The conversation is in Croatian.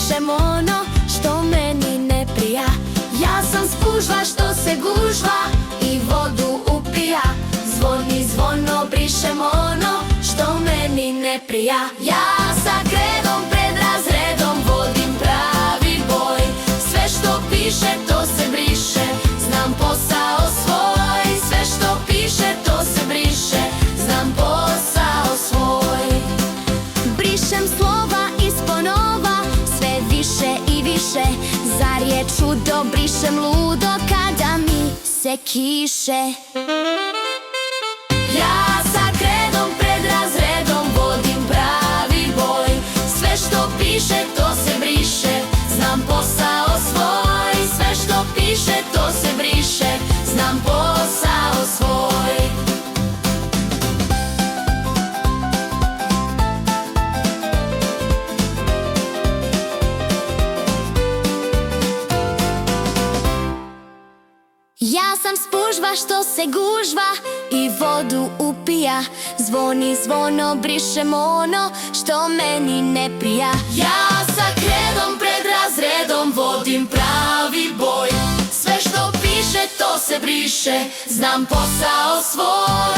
brišem ono što meni ne prija. Ja sam spužva što se gužva i vodu upija. Zvoni zvono, brišem ono što meni ne prija. Ja sa kredom pred razredom vodim pravi boj. Sve što piše to se briše, znam posao svoj. Sve što piše to se briše, znam posao svoj. Brišem slova iz ponova, sve više i više. Za riječ čudo brišem ludo kada mi se kiše. Ja sa kredom pred razredom vodim pravi boj. Sve što piše to se briše, znam posao svoj. Sve što piše to se briše, znam posao svoj. Ja sam spužva što se gužva i vodu upija. Zvoni zvono, brišem ono što meni ne prija. Ja sa kredom pred razredom vodim pravi boj. Sve što piše to se briše, znam posao svoj.